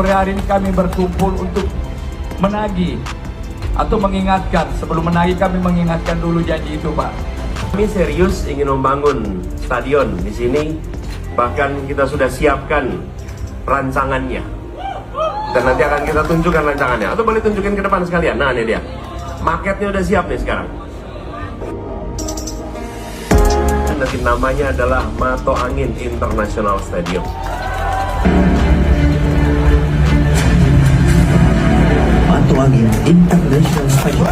Sore hari ini kami berkumpul untuk menagih atau mengingatkan. Sebelum menagih kami mengingatkan dulu janji itu, Pak. Kami serius ingin membangun stadion di sini, bahkan kita sudah siapkan rancangannya. Dan nanti akan kita tunjukkan rancangannya. Atau boleh tunjukin ke depan sekalian. Nah, ini dia. Maketnya udah siap nih sekarang. Nanti namanya adalah Mato Angin International Stadium. Mato Angin International Stadium.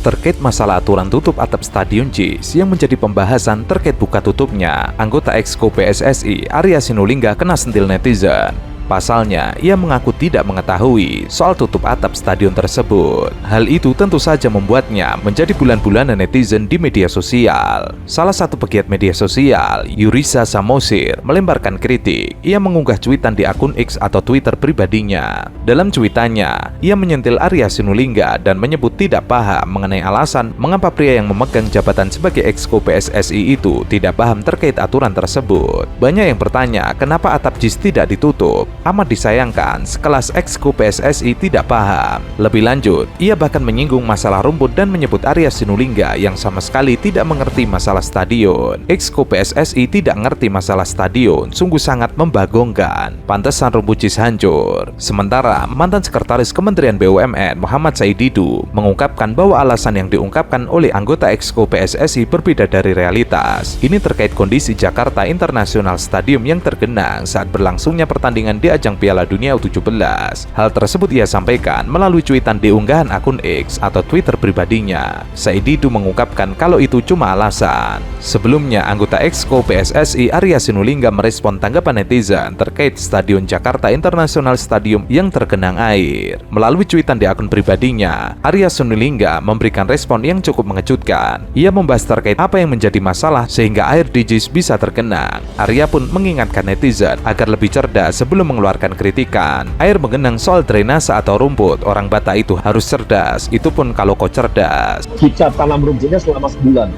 Terkait masalah aturan tutup atap Stadion JIS yang menjadi pembahasan terkait buka tutupnya, anggota Exco PSSI Arya Sinulinga kena sentil netizen. Pasalnya, ia mengaku tidak mengetahui soal tutup atap stadion tersebut. Hal itu tentu saja membuatnya menjadi bulan-bulanan netizen di media sosial. Salah satu pegiat media sosial, Yurisa Samosir, melemparkan kritik. Ia mengunggah cuitan di akun X atau Twitter pribadinya. Dalam cuitannya, ia menyentil Arya Sinulinga dan menyebut tidak paham mengenai alasan mengapa pria yang memegang jabatan sebagai Exco PSSI itu tidak paham terkait aturan tersebut. Banyak yang bertanya kenapa atap JIS tidak ditutup. Amat disayangkan sekelas Exco PSSI tidak paham. Lebih lanjut, ia bahkan menyinggung masalah rumput dan menyebut Arya Sinulinga yang sama sekali tidak mengerti masalah stadion. Exco PSSI tidak mengerti masalah stadion, sungguh sangat membagongkan. Pantesan rumput JIS hancur. Sementara mantan sekretaris Kementerian BUMN Muhammad Said Didu mengungkapkan bahwa alasan yang diungkapkan oleh anggota Exco PSSI berbeda dari realitas. Ini terkait kondisi Jakarta International Stadium yang tergenang saat berlangsungnya pertandingan di ajang Piala Dunia U17. Hal tersebut ia sampaikan melalui cuitan di unggahan akun X atau Twitter pribadinya. Said Didu mengungkapkan kalau itu cuma alasan. Sebelumnya, anggota Exco PSSI Arya Sinulinga merespon tanggapan netizen terkait Stadion Jakarta International Stadium yang tergenang air. Melalui cuitan di akun pribadinya, Arya Sinulinga memberikan respon yang cukup mengejutkan. Ia membahas terkait apa yang menjadi masalah sehingga air di JIS bisa tergenang. Arya pun mengingatkan netizen agar lebih cerdas sebelum mengeluarkan kritikan. Air mengenang soal drainase atau rumput, orang Batak itu harus cerdas, itu pun kalau kau cerdas. Kita tanam rumputnya selama sebulan,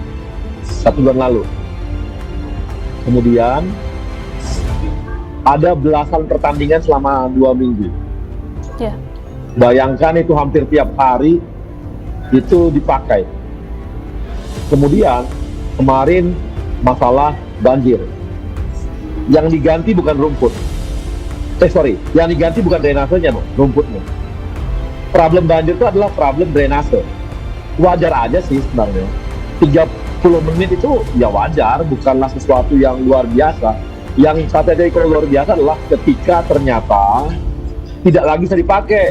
1 bulan lalu. Kemudian ada belasan pertandingan selama 2 minggu. Ya. Bayangkan itu hampir tiap hari itu dipakai. Kemudian kemarin masalah banjir. Yang diganti bukan rumput. Yang diganti bukan drainasenya, rumputnya. Problem banjir itu adalah problem drainase. Wajar aja sih sebenarnya. 30 menit itu ya wajar, bukanlah sesuatu yang luar biasa. Yang katanya kalau luar biasa adalah ketika ternyata tidak lagi bisa dipakai.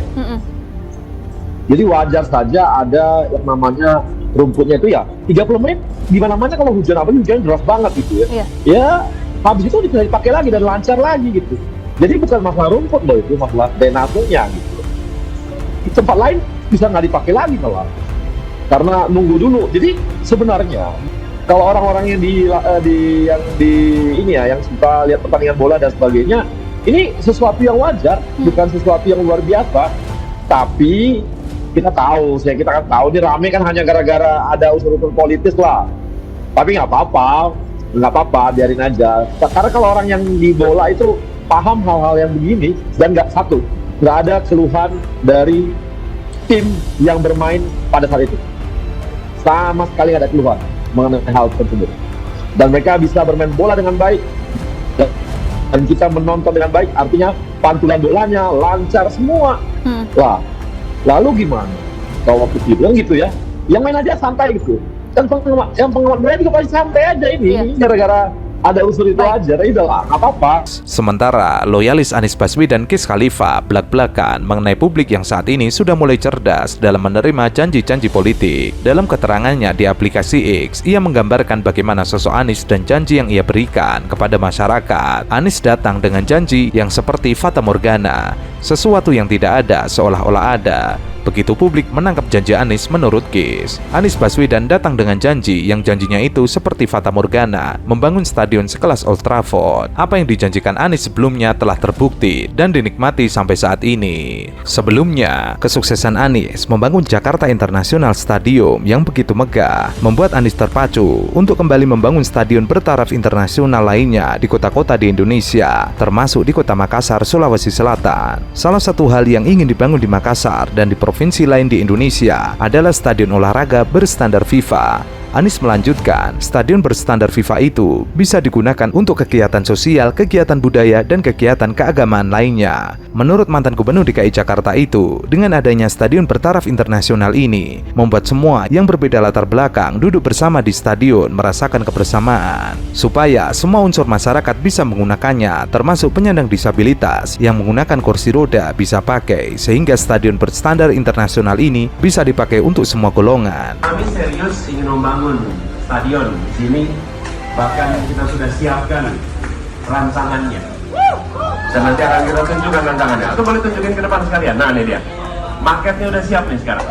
Jadi wajar saja ada yang namanya rumputnya itu ya 30 menit di mana-mana. Kalau hujan hujan deras banget gitu ya. Ya habis itu bisa dipakai lagi dan lancar lagi gitu. Jadi bukan masalah rumput loh, itu masalah drainasenya gitu. Di tempat lain bisa nggak dipakai lagi malah, karena nunggu dulu. Jadi sebenarnya kalau orang-orang yang yang suka lihat pertandingan bola dan sebagainya, ini sesuatu yang wajar, bukan sesuatu yang luar biasa. Tapi kita tahu ini rame kan hanya gara-gara ada unsur-unsur politis lah. Tapi nggak apa-apa, biarin aja. Karena kalau orang yang di bola itu paham hal-hal yang begini, dan nggak ada keluhan dari tim yang bermain pada saat itu. Sama sekali nggak ada keluhan mengenai hal tersebut. Dan mereka bisa bermain bola dengan baik, dan kita menonton dengan baik, artinya pantulan bolanya lancar semua. Wah, lalu gimana? Kalau waktu itu kan gitu ya, yang main aja santai gitu. Dan yang penggemar bola juga pasti santai aja ini, gara-gara ada unsur itu aja, tapi udah apa-apa. Sementara loyalis Anies Baswedan Kis Khalifa belak-belakan mengenai publik yang saat ini sudah mulai cerdas dalam menerima janji-janji politik. Dalam keterangannya di aplikasi X, ia menggambarkan bagaimana sosok Anies dan janji yang ia berikan kepada masyarakat. Anies datang dengan janji yang seperti fata morgana, sesuatu yang tidak ada seolah-olah ada. Begitu publik menangkap janji Anies menurut KIS. Anies Baswedan datang dengan janji yang janjinya itu seperti Fata Morgana, membangun stadion sekelas Old Trafford. Apa yang dijanjikan Anies sebelumnya telah terbukti dan dinikmati sampai saat ini. Sebelumnya, kesuksesan Anies membangun Jakarta International Stadium yang begitu megah membuat Anies terpacu untuk kembali membangun stadion bertaraf internasional lainnya di kota-kota di Indonesia, termasuk di kota Makassar, Sulawesi Selatan. Salah satu hal yang ingin dibangun di Makassar dan di provinsi lain di Indonesia adalah stadion olahraga berstandar FIFA. Anies melanjutkan, stadion berstandar FIFA itu bisa digunakan untuk kegiatan sosial, kegiatan budaya, dan kegiatan keagamaan lainnya. Menurut mantan Gubernur DKI Jakarta itu, dengan adanya stadion bertaraf internasional ini, membuat semua yang berbeda latar belakang duduk bersama di stadion merasakan kebersamaan. Supaya semua unsur masyarakat bisa menggunakannya, termasuk penyandang disabilitas yang menggunakan kursi roda bisa pakai, sehingga stadion berstandar internasional ini bisa dipakai untuk semua golongan. Kami serius ingin membangun stadion di sini, bahkan kita sudah siapkan rancangannya. Dan nanti akan kita tunjukkan rancangannya. Atau boleh tunjukin ke depan sekalian. Nah, ini dia. Marketnya udah siap nih sekarang.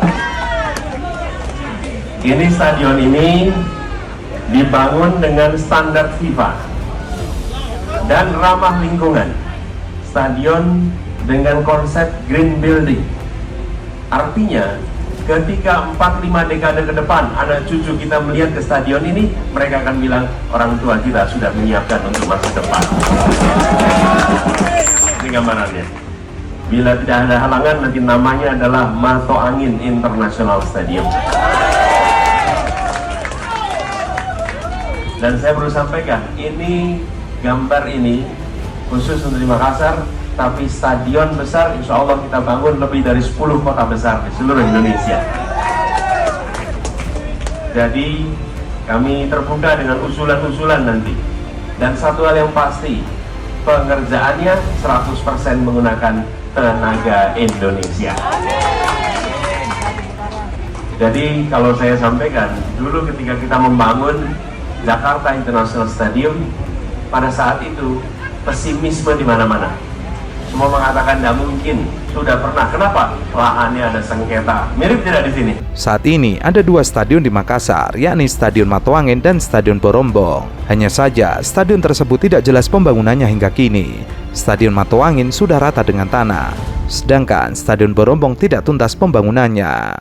Ini stadion ini dibangun dengan standar FIFA dan ramah lingkungan. Stadion dengan konsep green building. Artinya, ketika 4-5 dekade ke depan anak cucu kita melihat ke stadion ini, mereka akan bilang orang tua kita sudah menyiapkan untuk masa depan. Ini gambarannya. Bila tidak ada halangan, nanti namanya adalah Mato Angin International Stadium. Dan saya perlu sampaikan, ini gambar ini khusus untuk di Makassar, tapi stadion besar insya Allah kita bangun lebih dari 10 kota besar di seluruh Indonesia. Jadi kami terbuka dengan usulan-usulan nanti. Dan satu hal yang pasti, pengerjaannya 100% menggunakan tenaga Indonesia. Jadi kalau saya sampaikan, dulu ketika kita membangun Jakarta International Stadium, pada saat itu pesimisme di mana-mana. Semua mengatakan tidak mungkin, sudah pernah. Kenapa? Lahannya ada sengketa. Mirip tidak di sini? Saat ini ada 2 stadion di Makassar, yakni Stadion Mato Angin dan Stadion Borombong. Hanya saja, stadion tersebut tidak jelas pembangunannya hingga kini. Stadion Mato Angin sudah rata dengan tanah, sedangkan Stadion Borombong tidak tuntas pembangunannya.